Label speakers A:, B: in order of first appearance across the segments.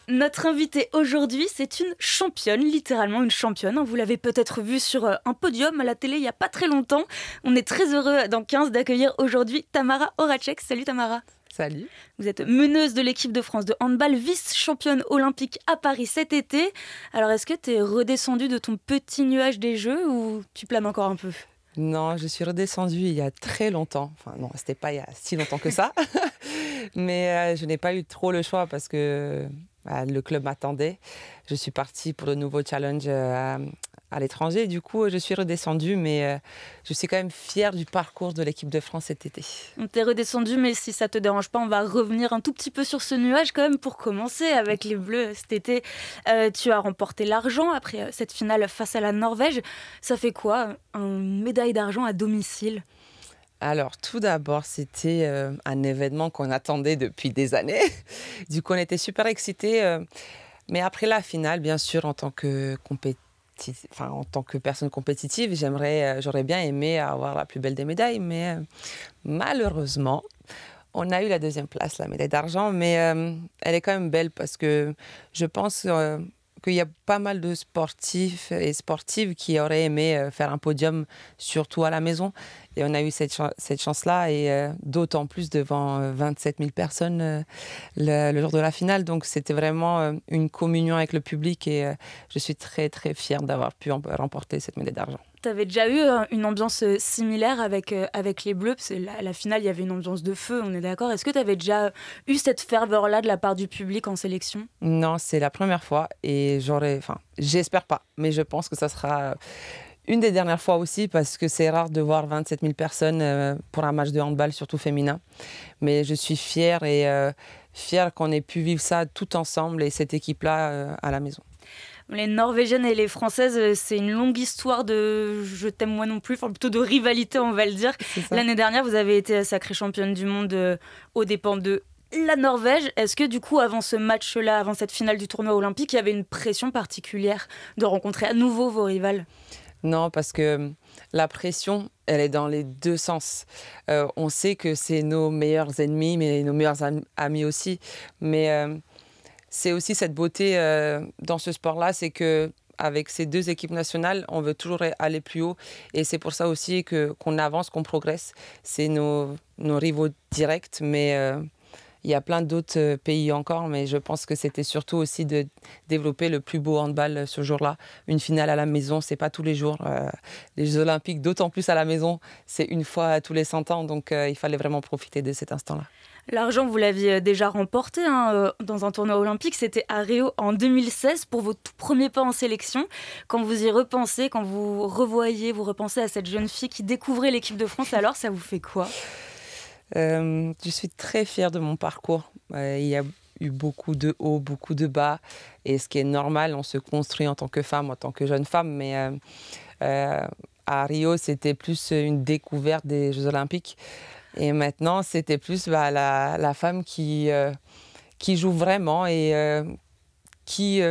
A: Notre invitée aujourd'hui, c'est une championne, littéralement une championne. Vous l'avez peut-être vue sur un podium à la télé il n'y a pas très longtemps. On est très heureux dans 15 d'accueillir aujourd'hui Tamara Horacek. Salut Tamara.
B: Salut.
A: Vous êtes meneuse de l'équipe de France de handball, vice-championne olympique à Paris cet été. Alors est-ce que tu es redescendue de ton petit nuage des Jeux ou tu planes encore un peu ?
B: Non, je suis redescendue il y a très longtemps. Enfin non, c'était pas il y a si longtemps que ça. Mais je n'ai pas eu trop le choix parce que le club m'attendait. Je suis partie pour de nouveaux challenges à l'étranger. Du coup, je suis redescendue, mais je suis quand même fière du parcours de l'équipe de France cet été.
A: On t'est redescendue, mais si ça te dérange pas, on va revenir un tout petit peu sur ce nuage quand même pour commencer avec les Bleus cet été. Tu as remporté l'argent après cette finale face à la Norvège. Ça fait quoi, une médaille d'argent à domicile ?
B: Alors, tout d'abord, c'était un événement qu'on attendait depuis des années. Du coup, on était super excités. Mais après la finale, bien sûr, en tant que personne compétitive, j'aurais bien aimé avoir la plus belle des médailles. Mais malheureusement, on a eu la deuxième place, la médaille d'argent. Mais elle est quand même belle parce que je pense qu'il y a pas mal de sportifs et sportives qui auraient aimé faire un podium, surtout à la maison. Et on a eu cette chance-là, et d'autant plus devant 27 000 personnes le jour de la finale. Donc c'était vraiment une communion avec le public, et je suis très très fière d'avoir pu remporter cette médaille d'argent.
A: Tu avais déjà eu une ambiance similaire avec les Bleus, parce que la finale, il y avait une ambiance de feu, on est d'accord. Est-ce que tu avais déjà eu cette ferveur-là de la part du public en sélection ?
B: Non, c'est la première fois, et j'espère pas, mais je pense que ça sera une des dernières fois aussi, parce que c'est rare de voir 27 000 personnes pour un match de handball, surtout féminin. Mais je suis fière, et fière qu'on ait pu vivre ça tout ensemble, et cette équipe-là à la maison.
A: Les Norvégiennes et les Françaises, c'est une longue histoire de « je t'aime moi non plus », enfin plutôt de rivalité, on va le dire. L'année dernière, vous avez été sacrée championne du monde aux dépens de la Norvège. Est-ce que du coup, avant ce match-là, avant cette finale du tournoi olympique, il y avait une pression particulière de rencontrer à nouveau vos rivales ?
B: Non, parce que la pression, elle est dans les deux sens. On sait que c'est nos meilleurs ennemis, mais nos meilleurs amis aussi. Mais c'est aussi cette beauté dans ce sport-là, c'est qu'avec ces deux équipes nationales, on veut toujours aller plus haut. Et c'est pour ça aussi qu'on avance, qu'on progresse. C'est nos rivaux directs, mais il y a plein d'autres pays encore. Mais je pense que c'était surtout aussi de développer le plus beau handball ce jour-là. Une finale à la maison, c'est pas tous les jours. Les Jeux Olympiques, d'autant plus à la maison, c'est une fois tous les 100 ans. Donc il fallait vraiment profiter de cet instant-là.
A: L'argent, vous l'aviez déjà remporté dans un tournoi olympique. C'était à Rio en 2016 pour vos tout premiers pas en sélection. Quand vous y repensez, quand vous repensez à cette jeune fille qui découvrait l'équipe de France, alors ça vous fait quoi ?
B: Je suis très fière de mon parcours. Il y a eu beaucoup de hauts, beaucoup de bas. Et ce qui est normal, on se construit en tant que femme, en tant que jeune femme. Mais à Rio, c'était plus une découverte des Jeux Olympiques. Et maintenant, c'était plus la femme qui joue vraiment, et qui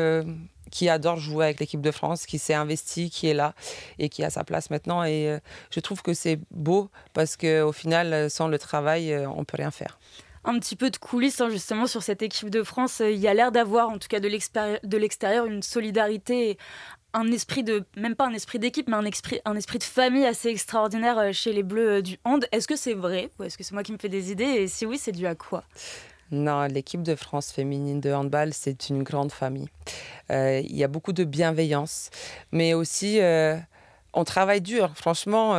B: adore jouer avec l'équipe de France, qui s'est investie, qui est là et qui a sa place maintenant. Et je trouve que c'est beau parce qu'au final, sans le travail, on ne peut rien faire.
A: Un petit peu de coulisses justement sur cette équipe de France. Il y a l'air d'avoir, en tout cas de l'extérieur, une solidarité, un esprit même pas un esprit d'équipe, mais un esprit de famille assez extraordinaire chez les Bleus du hand. Est-ce que c'est vrai ou est-ce que c'est moi qui me fais des idées ? Et si oui, c'est dû à quoi ?
B: Non, l'équipe de France féminine de handball, c'est une grande famille. Il y a beaucoup de bienveillance, mais aussi on travaille dur. Franchement,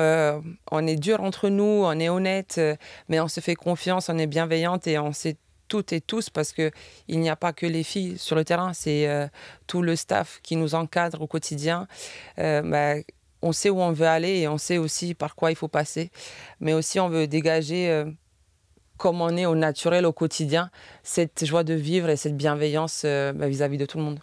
B: on est dur entre nous, on est honnête, mais on se fait confiance, on est bienveillante, et on sait toutes et tous, parce qu'il n'y a pas que les filles sur le terrain, c'est tout le staff qui nous encadre au quotidien. On sait où on veut aller, et on sait aussi par quoi il faut passer, mais aussi on veut dégager comme on est au naturel, au quotidien, cette joie de vivre et cette bienveillance vis-à-vis de tout le monde.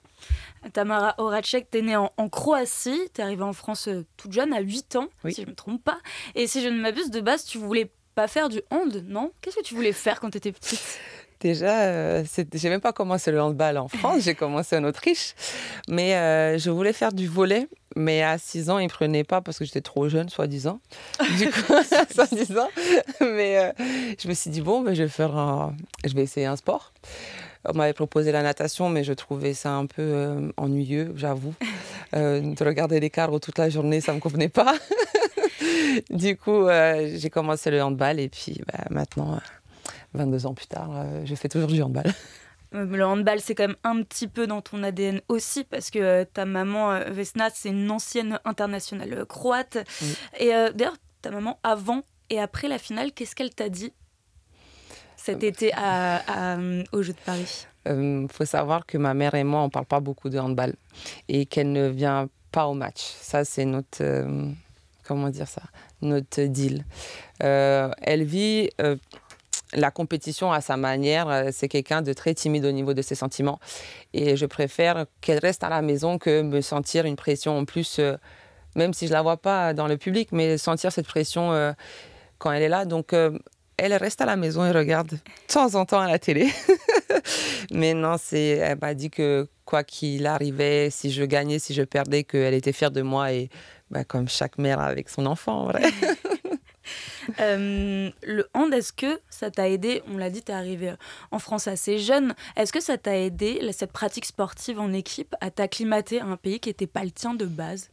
A: Tamara Horacek, t'es née en Croatie, t'es arrivée en France toute jeune, à 8 ans,
B: oui.
A: Si je ne me trompe pas. Et si je ne m'abuse, de base, tu voulais pas faire du hand, non ? Qu'est-ce que tu voulais faire quand t'étais petite ?
B: Déjà, j'ai même pas commencé le handball en France, j'ai commencé en Autriche. Mais je voulais faire du volley, mais à 6 ans, ils ne prenaient pas parce que j'étais trop jeune, soi-disant. Du coup, soi-disant. Mais je me suis dit, bon, je vais essayer un sport. On m'avait proposé la natation, mais je trouvais ça un peu ennuyeux, j'avoue. De regarder les cadres toute la journée, ça ne me convenait pas. Du coup, j'ai commencé le handball et puis maintenant, 22 ans plus tard, je fais toujours du handball.
A: Le handball, c'est quand même un petit peu dans ton ADN aussi, parce que ta maman, Vesna, c'est une ancienne internationale croate. Oui. Et d'ailleurs, ta maman, avant et après la finale, qu'est-ce qu'elle t'a dit cet été aux Jeux de Paris?
B: Faut savoir que ma mère et moi, on ne parle pas beaucoup de handball et qu'elle ne vient pas au match. Ça, c'est notre... comment dire ça? Notre deal. Elle vit... la compétition à sa manière, c'est quelqu'un de très timide au niveau de ses sentiments. Et je préfère qu'elle reste à la maison que me sentir une pression en plus, même si je ne la vois pas dans le public, mais sentir cette pression quand elle est là. Donc, elle reste à la maison et regarde de temps en temps à la télé. Mais non, elle m'a dit que quoi qu'il arrivait, si je gagnais, si je perdais, qu'elle était fière de moi. Et comme chaque mère avec son enfant, en vrai.
A: Le hand, est-ce que ça t'a aidé? On l'a dit, t'es arrivée en France assez jeune. Est-ce que ça t'a aidé, cette pratique sportive en équipe, à t'acclimater à un pays qui n'était pas le tien de base?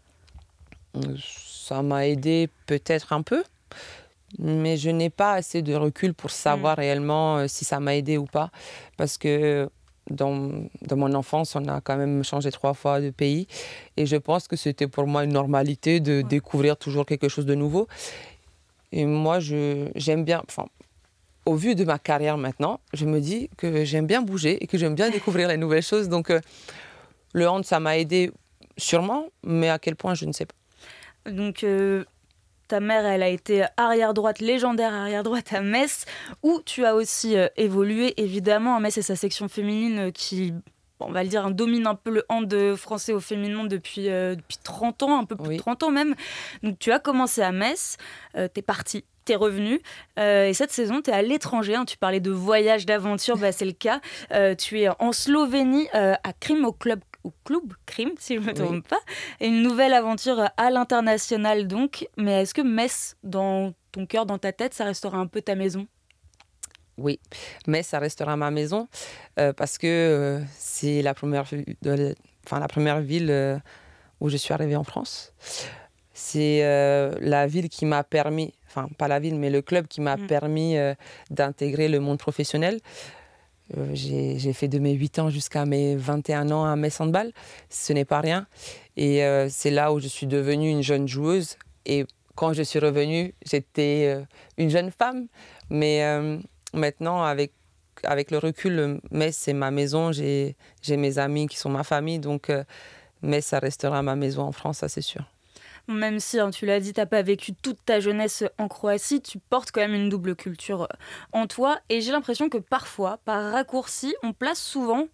B: Ça m'a aidé peut-être un peu, mais je n'ai pas assez de recul pour savoir réellement si ça m'a aidé ou pas. Parce que dans mon enfance, on a quand même changé 3 fois de pays. Et je pense que c'était pour moi une normalité de découvrir toujours quelque chose de nouveau. Et moi, j'aime bien, au vu de ma carrière maintenant, je me dis que j'aime bien bouger et que j'aime bien découvrir les nouvelles choses. Donc, le hand, ça m'a aidé sûrement, mais à quel point, je ne sais pas.
A: Donc, ta mère, elle a été arrière-droite, légendaire arrière-droite à Metz, où tu as aussi évolué, évidemment. Metz, c'est sa section féminine qui... on va le dire, domine un peu le hand français au féminin depuis 30 ans, un peu plus de 30 ans même. Donc tu as commencé à Metz, t'es parti, t'es revenu, et cette saison, t'es à l'étranger, hein, tu parlais de voyage, d'aventure, c'est le cas. Tu es en Slovénie, à Krim, au club Krim, si je ne me trompe pas, et une nouvelle aventure à l'international donc. Mais est-ce que Metz, dans ton cœur, dans ta tête, ça restera un peu ta maison?
B: Oui, mais ça restera ma maison parce que c'est la première ville où je suis arrivée en France. C'est la ville qui m'a permis, pas la ville, mais le club qui m'a permis d'intégrer le monde professionnel. J'ai fait de mes 8 ans jusqu'à mes 21 ans à Metz Handball. Ce n'est pas rien. Et c'est là où je suis devenue une jeune joueuse. Et quand je suis revenue, j'étais une jeune femme. Mais... maintenant, avec le recul, Metz, c'est ma maison. J'ai mes amis qui sont ma famille. Donc, Metz, ça restera ma maison en France, ça, c'est sûr.
A: Même si, tu l'as dit, tu n'as pas vécu toute ta jeunesse en Croatie, tu portes quand même une double culture en toi. Et j'ai l'impression que parfois, par raccourci, on place souvent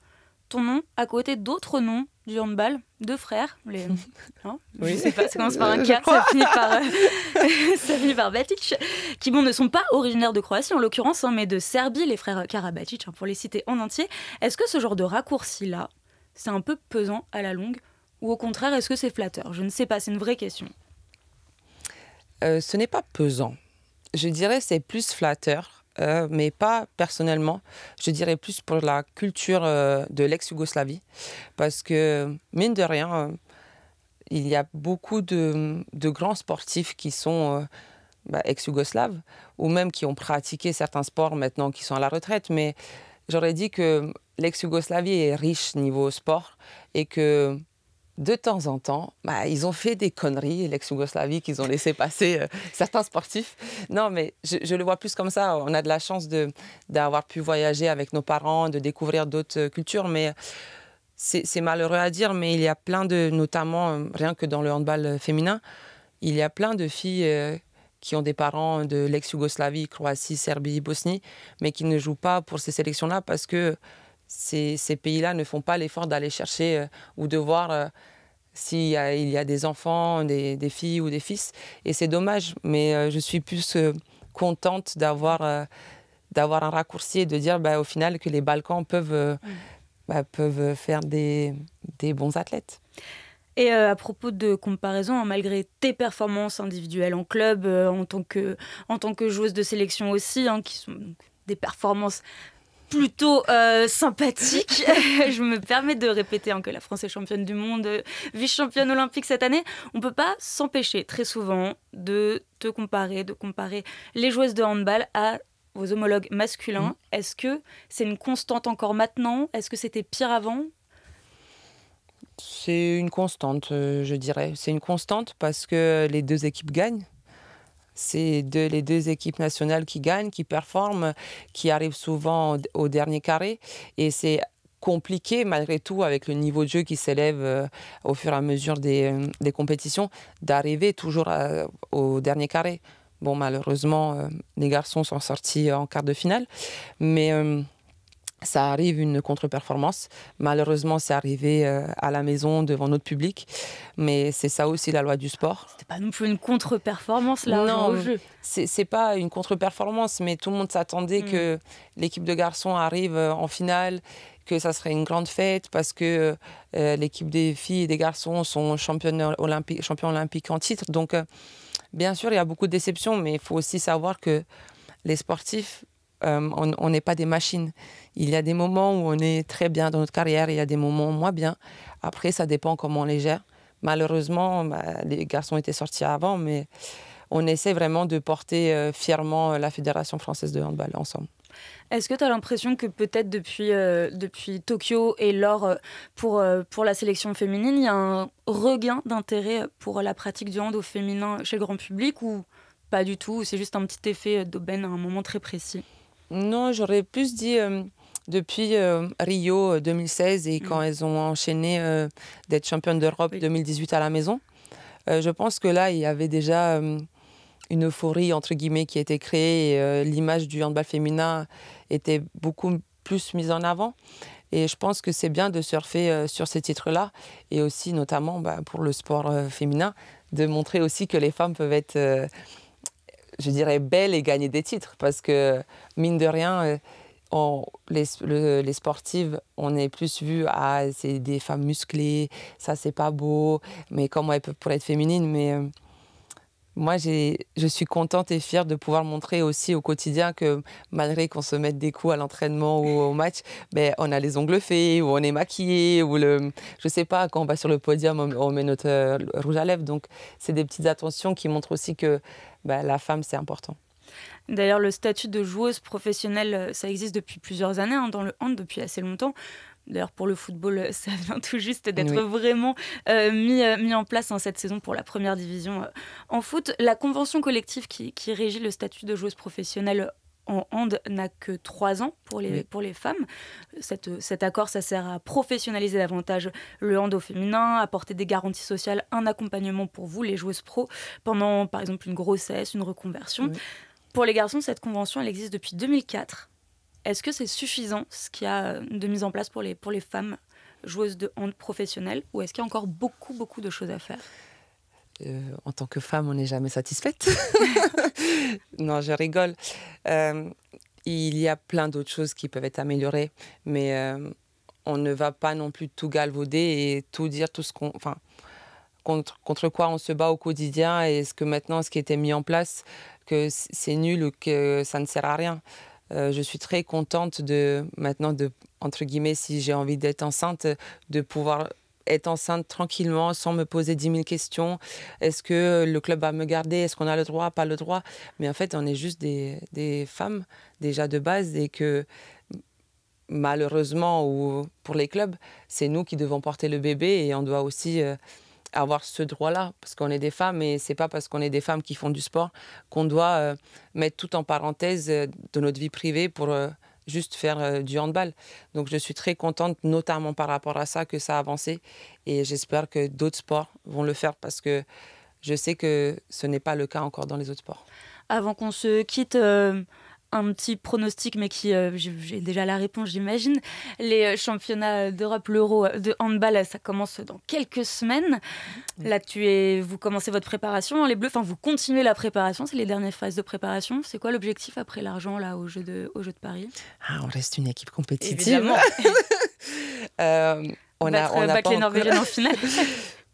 A: ton nom à côté d'autres noms du handball, deux frères. Non, oui. Je sais pas, ça commence par un K, ça finit par Batic, qui ne sont pas originaires de Croatie en l'occurrence, mais de Serbie, les frères Karabatic, pour les citer en entier. Est-ce que ce genre de raccourci-là, c'est un peu pesant à la longue, ou au contraire, est-ce que c'est flatteur? Je ne sais pas, c'est une vraie question.
B: Ce n'est pas pesant. Je dirais c'est plus flatteur. Mais pas personnellement. Je dirais plus pour la culture de l'ex-Yougoslavie. Parce que, mine de rien, il y a beaucoup de grands sportifs qui sont ex-yougoslaves, ou même qui ont pratiqué certains sports maintenant qui sont à la retraite. Mais j'aurais dit que l'ex-Yougoslavie est riche niveau sport et que... de temps en temps, ils ont fait des conneries, l'ex-Yougoslavie, qu'ils ont laissé passer certains sportifs. Non, mais je le vois plus comme ça. On a de la chance d'avoir pu voyager avec nos parents, de découvrir d'autres cultures. Mais c'est malheureux à dire, mais il y a plein notamment, rien que dans le handball féminin, il y a plein de filles qui ont des parents de l'ex-Yougoslavie, Croatie, Serbie, Bosnie, mais qui ne jouent pas pour ces sélections-là parce que ces pays-là ne font pas l'effort d'aller chercher ou de voir s'il y a des enfants, des filles ou des fils. Et c'est dommage, mais je suis plus contente d'avoir un raccourci et de dire au final que les Balkans peuvent faire des bons athlètes.
A: Et à propos de comparaison, malgré tes performances individuelles en club, en tant que joueuse de sélection aussi, qui sont des performances plutôt sympathique. Je me permets de répéter que la France est championne du monde, vice-championne olympique cette année. On ne peut pas s'empêcher très souvent de comparer les joueuses de handball à vos homologues masculins. Est-ce que c'est une constante encore maintenant? Est-ce que c'était pire avant?
B: C'est une constante, je dirais. C'est une constante parce que les deux équipes gagnent. C'est les deux équipes nationales qui gagnent, qui performent, qui arrivent souvent au dernier carré. Et c'est compliqué, malgré tout, avec le niveau de jeu qui s'élève au fur et à mesure des compétitions, d'arriver toujours au dernier carré. Bon, malheureusement, les garçons sont sortis en quart de finale. Mais ça arrive une contre-performance. Malheureusement, c'est arrivé à la maison devant notre public. Mais c'est ça aussi la loi du sport.
A: C'était pas non plus une contre-performance là
B: non,
A: au jeu.
B: C'est pas une contre-performance, mais tout le monde s'attendait que l'équipe de garçons arrive en finale, que ça serait une grande fête parce que l'équipe des filles et des garçons sont champions olympiques en titre. Donc, bien sûr, il y a beaucoup de déceptions, mais il faut aussi savoir que les sportifs, on n'est pas des machines. Il y a des moments où on est très bien dans notre carrière, il y a des moments moins bien. Après, ça dépend comment on les gère. Malheureusement, les garçons étaient sortis avant, mais on essaie vraiment de porter fièrement la Fédération française de handball ensemble.
A: Est-ce que tu as l'impression que peut-être depuis Tokyo et l'or pour la sélection féminine, il y a un regain d'intérêt pour la pratique du hand au féminin chez le grand public ou pas du tout? C'est juste un petit effet d'aubaine à un moment très précis?
B: Non, j'aurais plus dit depuis Rio 2016 et quand elles ont enchaîné d'être championnes d'Europe 2018 à la maison. Je pense que là, il y avait déjà une euphorie, entre guillemets, qui a été créée. Et, l'image du handball féminin était beaucoup plus mise en avant. Et je pense que c'est bien de surfer sur ces titres-là. Et aussi, notamment, pour le sport féminin, de montrer aussi que les femmes peuvent être... je dirais, belle et gagner des titres. Parce que, mine de rien, les sportives, on est plus vu, c'est des femmes musclées, ça, c'est pas beau, mais comment elles peuvent pour être féminines. Mais moi, je suis contente et fière de pouvoir montrer aussi au quotidien que, malgré qu'on se mette des coups à l'entraînement ou au match, on a les ongles faits, ou on est maquillé, ou je sais pas, quand on va sur le podium, on met notre rouge à lèvres. Donc, c'est des petites attentions qui montrent aussi que la femme, c'est important.
A: D'ailleurs, le statut de joueuse professionnelle, ça existe depuis plusieurs années, dans le hand, depuis assez longtemps. D'ailleurs, pour le football, ça vient tout juste d'être vraiment mis en place cette saison pour la première division en foot. La convention collective qui régit le statut de joueuse professionnelle en hand n'a que 3 ans pour les femmes. Cet accord, ça sert à professionnaliser davantage le hand au féminin, apporter des garanties sociales, un accompagnement pour vous, les joueuses pro, pendant, par exemple, une grossesse, une reconversion. Pour les garçons, cette convention, elle existe depuis 2004. Est-ce que c'est suffisant, ce qu'il y a de mise en place pour les femmes joueuses de hand professionnelles, ou est-ce qu'il y a encore beaucoup, beaucoup de choses à faire?
B: En tant que femme, on n'est jamais satisfaite. Non, je rigole. Il y a plein d'autres choses qui peuvent être améliorées, mais on ne va pas non plus tout galvauder et tout dire, tout ce qu'on... Enfin, contre quoi on se bat au quotidien, et est-ce que maintenant, ce qui était mis en place, que c'est nul ou que ça ne sert à rien. Je suis très contente maintenant, entre guillemets, si j'ai envie d'être enceinte, de pouvoir être enceinte tranquillement, sans me poser 10 000 questions. Est-ce que le club va me garder? Est-ce qu'on a le droit, pas le droit? Mais en fait, on est juste des femmes, déjà de base, et que malheureusement, ou pour les clubs, c'est nous qui devons porter le bébé, et on doit aussi... avoir ce droit-là, parce qu'on est des femmes, et c'est pas parce qu'on est des femmes qui font du sport qu'on doit mettre tout en parenthèse de notre vie privée pour juste faire du handball. Donc je suis très contente, notamment par rapport à ça, que ça a avancé, et j'espère que d'autres sports vont le faire, parce que je sais que ce n'est pas le cas encore dans les autres sports.
A: Avant qu'on se quitte, un petit pronostic, mais j'ai déjà la réponse, j'imagine. Les championnats d'Europe, l'Euro de handball, ça commence dans quelques semaines. Là, vous commencez votre préparation. Les Bleus, vous continuez la préparation. C'est les dernières phases de préparation. C'est quoi l'objectif après l'argent là, au jeu de Paris?
B: On reste une équipe compétitive.
A: Évidemment.
B: On a
A: battre les Norvégiennes en finale.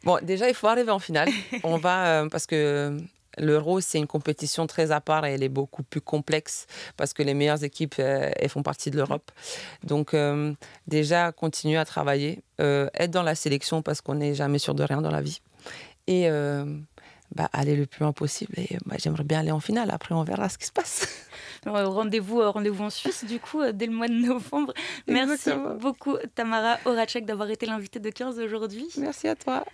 B: Bon, déjà, il faut arriver en finale. On va, parce que l'Euro, c'est une compétition très à part et elle est beaucoup plus complexe parce que les meilleures équipes, elles font partie de l'Europe. Donc, déjà, continuer à travailler, être dans la sélection parce qu'on n'est jamais sûr de rien dans la vie. Et aller le plus loin possible. Et j'aimerais bien aller en finale. Après, on verra ce qui se passe.
A: Rendez-vous en Suisse, du coup, dès le mois de novembre. Merci beaucoup, Tamara Horacek, d'avoir été l'invitée de 15 aujourd'hui.
B: Merci à toi.